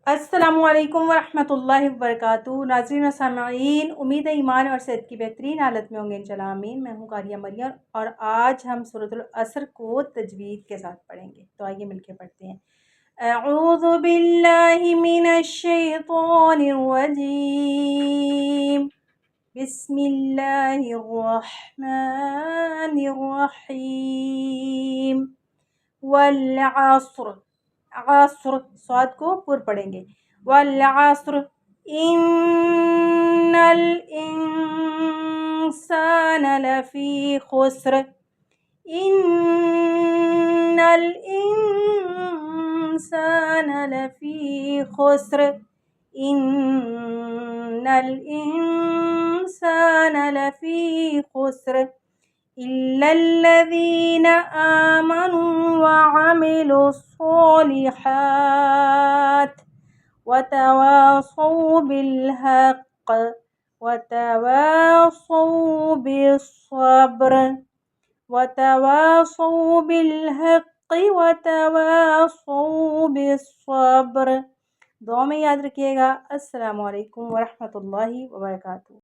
अस्सलामुअलैकुम वरहमतुल्लाहि वबरकातुहू। नाज़रीन व सामईन, उम्मीद है ईमान और सेहत की बेहतरीन हालत में होंगे इंशाअल्लाह आमीन। मैं हूँ कारिया मरियम और आज हम सूरतुल असर को तजवीद के साथ पढ़ेंगे। तो आइए मिलके पढ़ते हैं। अऊज़ु बिल्लाहि मिनश शैतानिर रजीम। बिस्मिल्लाहिर रहमानिर रहीम। वल अस्र, अस्र स्वाद को पुर पढ़ेंगे। वल अस्र इन्नल इंसान लफी खुस्र। इन्नल इंसान लफी खुस्र। इन्नल इंसान लफी खुस्र इल्लल्लज़ीना आमनू व अमिलुस्सॉलिहात वतवासौ बिलहक़ वतवासौ बिस्सब्र वतवासौ बिलहक़ वतवासौ बिस्सब्र। दुआ में याद रखिएगा। अस्सलामु अलैकुम वरहमतुल्लाहि वबरकातुहू।